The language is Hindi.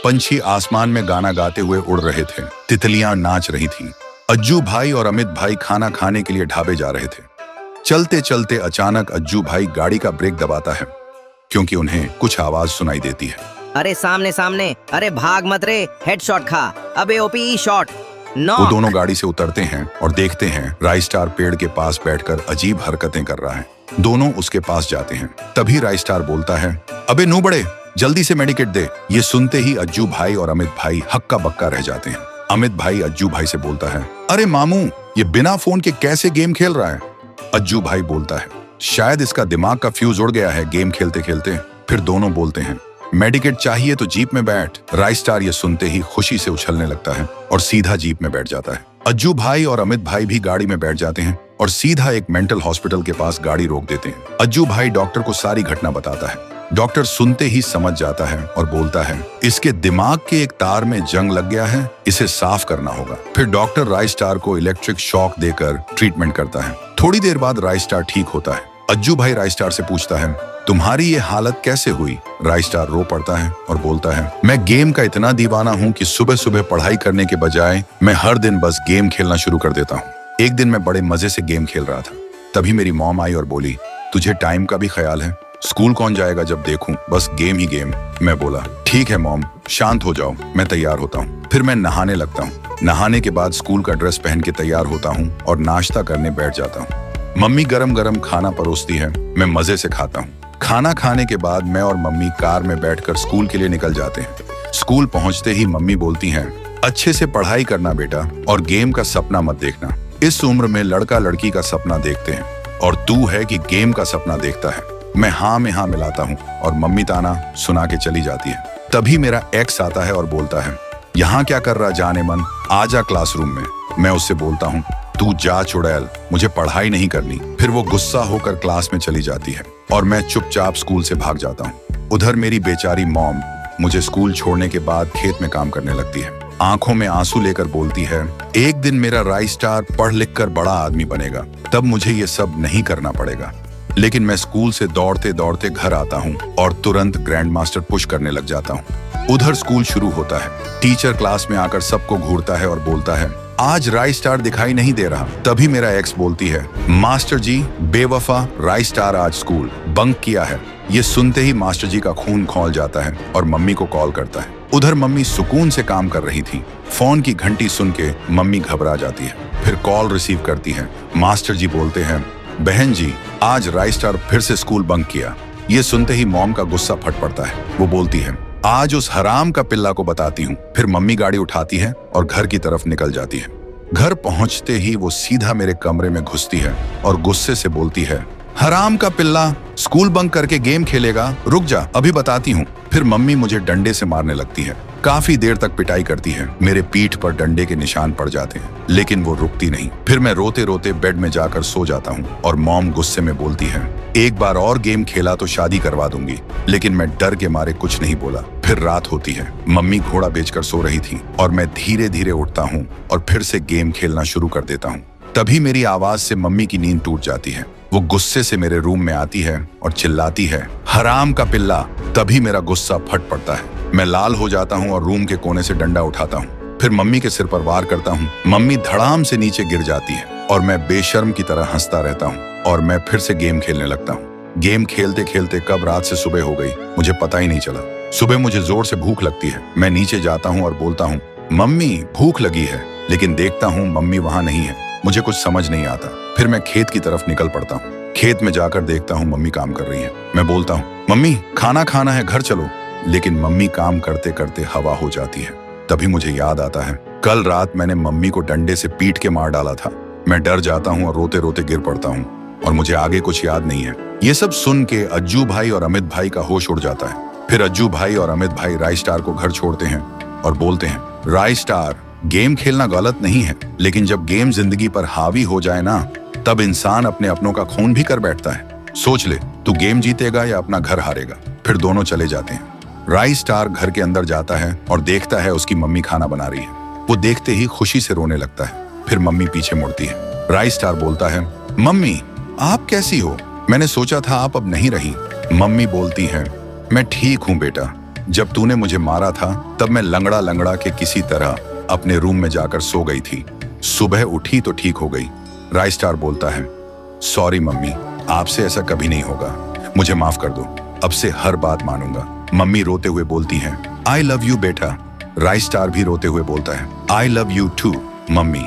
पंछी आसमान में गाना गाते हुए उड़ रहे थे। तितलियां नाच रही थीं। अज्जू भाई और अमित भाई खाना खाने के लिए ढाबे जा रहे थे। चलते चलते अचानक अज्जू भाई गाड़ी का ब्रेक दबाता है क्योंकि उन्हें कुछ आवाज सुनाई देती है। अरे सामने सामने, अरे भाग मत रे, हेडशॉट खा, अबे ओपी शॉट। वो दोनों गाड़ी से उतरते हैं और देखते हैं राइस्टार पेड़ के पास बैठकर अजीब हरकतें कर रहा है। दोनों उसके पास जाते हैं। तभी राइस्टार बोलता है, अबे नू बड़े, जल्दी से मेडिकेट दे। ये सुनते ही अज्जू भाई और अमित भाई हक्का बक्का रह जाते हैं। अमित भाई अज्जू भाई से बोलता है, अरे मामू, ये बिना फोन के कैसे गेम खेल रहा है? अज्जू भाई बोलता है, शायद इसका दिमाग का फ्यूज उड़ गया है गेम खेलते खेलते। फिर दोनों बोलते हैं, मेडिकेट चाहिए तो जीप में बैठ। राइस्टार ये सुनते ही खुशी से उछलने लगता है और सीधा जीप में बैठ जाता है। अज्जू भाई और अमित भाई भी गाड़ी में बैठ जाते हैं और सीधा एक मेंटल हॉस्पिटल के पास गाड़ी रोक देते हैं। अज्जू भाई डॉक्टर को सारी घटना बताता है। डॉक्टर सुनते ही समझ जाता है और बोलता है, इसके दिमाग के एक तार में जंग लग गया है, इसे साफ करना होगा। फिर डॉक्टर राइस्टार को इलेक्ट्रिक शॉक देकर ट्रीटमेंट करता है। थोड़ी देर बाद राइस्टार ठीक होता है। अज्जू भाई राइस्टार से पूछता है, तुम्हारी ये हालत कैसे हुई? राइस्टार रो पड़ता है और बोलता है, मैं गेम का इतना दीवाना हूँ कि सुबह सुबह पढ़ाई करने के बजाय मैं हर दिन बस गेम खेलना शुरू कर देता हूँ। एक दिन मैं बड़े मजे से गेम खेल रहा था, तभी मेरी मॉम आई और बोली, तुझे टाइम का भी ख्याल है? स्कूल कौन जाएगा जब देखूं बस गेम ही गेम। मैं बोला, ठीक है मॉम, शांत हो जाओ, मैं तैयार होता हूँ। फिर मैं नहाने लगता हूँ। नहाने के बाद स्कूल का ड्रेस पहन के तैयार होता हूँ और नाश्ता करने बैठ जाता हूँ। मम्मी गरम गरम खाना परोसती है, मैं मजे से खाता हूँ। खाना खाने के बाद मैं और मम्मी कार में बैठकर स्कूल के लिए निकल जाते हैं। स्कूल पहुंचते ही मम्मी बोलती हैं, अच्छे से पढ़ाई करना बेटा और गेम का सपना मत देखना। इस उम्र में लड़का लड़की का सपना देखते हैं और तू है कि गेम का सपना देखता है। मैं हाँ में हाँ मिलाता हूँ और मम्मी ताना सुना के चली जाती है। तभी मेरा एक्स आता है और बोलता है, यहाँ क्या कर रहा जाने मन, आजा क्लासरूम में। मैं उससे बोलता हूँ, तू जा चुड़ैल, मुझे पढ़ाई नहीं करनी। फिर वो गुस्सा होकर क्लास में चली जाती है और मैं चुपचाप स्कूल से भाग जाता हूँ। उधर मेरी बेचारी मॉम मुझे स्कूल छोड़ने के बाद खेत में काम करने लगती है। आंखों में आंसू लेकर बोलती है, एक दिन मेरा राइस्टार पढ़ लिख कर बड़ा आदमी बनेगा, तब मुझे ये सब नहीं करना पड़ेगा। लेकिन मैं स्कूल से दौड़ते दौड़ते घर आता हूँ और तुरंत ग्रैंड मास्टर पुश करने लग जाता हूँ। उधर स्कूल शुरू होता है। टीचर क्लास में आकर सबको घूरता है और बोलता है, आज राइस्टार दिखाई नहीं दे रहा। तभी मेरा एक्स बोलती है, मास्टर जी बेवफा, राइस्टार आज स्कूल बंक किया है। ये सुनते ही मास्टर जी का खून खौल जाता है और मम्मी को कॉल करता है। उधर मम्मी सुकून से काम कर रही थी। फोन की घंटी सुन के मम्मी घबरा जाती है। फिर कॉल रिसीव करती है। मास्टर जी बोलते हैं, बहन जी आज राइस्टार फिर से स्कूल बंक किया। ये सुनते ही मॉम का गुस्सा फट पड़ता है। वो बोलती है, आज उस हराम का पिल्ला को बताती हूँ। फिर मम्मी गाड़ी उठाती है और घर की तरफ निकल जाती है। घर पहुंचते ही वो सीधा मेरे कमरे में घुसती है और गुस्से से बोलती है, हराम का पिल्ला, स्कूल बंक करके गेम खेलेगा, रुक जा अभी बताती हूँ। फिर मम्मी मुझे डंडे से मारने लगती है। काफी देर तक पिटाई करती है। मेरे पीठ पर डंडे के निशान पड़ जाते हैं, लेकिन वो रुकती नहीं। फिर मैं रोते रोते बेड में जाकर सो जाता हूँ और मॉम गुस्से में बोलती है, एक बार और गेम खेला तो शादी करवा दूंगी। लेकिन मैं डर के मारे कुछ नहीं बोला। फिर रात होती है। मम्मी घोड़ा बेचकर सो रही थी और मैं धीरे धीरे उठता हूँ और फिर से गेम खेलना शुरू कर देता हूँ। तभी मेरी आवाज से मम्मी की नींद टूट जाती है। वो गुस्से से मेरे रूम में आती है और चिल्लाती है, हराम का पिल्ला। तभी मेरा गुस्सा फट पड़ता है। मैं लाल हो जाता हूँ और रूम के कोने से डंडा उठाता हूँ। फिर मम्मी के सिर पर वार करता हूँ। मम्मी धड़ाम से नीचे गिर जाती है और मैं बेशर्म की तरह हंसता रहता हूँ और मैं फिर से गेम खेलने लगता हूँ। गेम खेलते खेलते कब रात से सुबह हो गई मुझे पता ही नहीं चला। सुबह मुझे जोर से भूख लगती है। मैं नीचे जाता हूँ और बोलता हूँ, मम्मी भूख लगी है। लेकिन देखता हूँ मम्मी वहां नहीं है। मुझे कुछ समझ नहीं आता। फिर मैं खेत की तरफ निकल पड़ता हूँ। खेत में जाकर देखता हूँ मम्मी काम कर रही है। मैं बोलता हूँ, मम्मी खाना खाना है, घर चलो। लेकिन मम्मी काम करते करते हवा हो जाती है। तभी मुझे याद आता है, कल रात मैंने मम्मी को डंडे से पीट के मार डाला था। मैं डर जाता हूँ और रोते रोते गिर पड़ता हूँ और मुझे आगे कुछ याद नहीं है। ये सब सुन के अज्जू भाई और अमित भाई का होश उड़ जाता है। फिर अज्जू भाई और अमित भाई राइस्टार को घर छोड़ते हैं और बोलते हैं, राइस्टार, गेम खेलना गलत नहीं है, लेकिन जब गेम जिंदगी पर हावी हो जाए ना, तब इंसान अपने अपनों का खून भी कर बैठता है। सोच ले, तू गेम जीतेगा या अपना घर हारेगा। फिर दोनों चले जाते हैं। राइस्टार घर के अंदर जाता है और देखता है उसकी मम्मी खाना बना रही है। वो देखते ही खुशी से रोने लगता है। फिर मम्मी पीछे मुड़ती है। राइस्टार बोलता है, मम्मी आप कैसी हो? मैंने सोचा था आप अब नहीं रही। मम्मी बोलती है, मैं ठीक हूँ बेटा, जब तूने मुझे मारा था तब मैं लंगड़ा लंगड़ा के किसी तरह अपने रूम में जाकर सो गई थी। सुबह उठी तो ठीक हो गई। राइस्टार बोलता है, सॉरी मम्मी, आपसे ऐसा कभी नहीं होगा, मुझे माफ कर दो, अब से हर बात मानूंगा। मम्मी रोते हुए बोलती हैं, आई लव यू बेटा। राइस्टार भी रोते हुए बोलता है, I love you too mummy.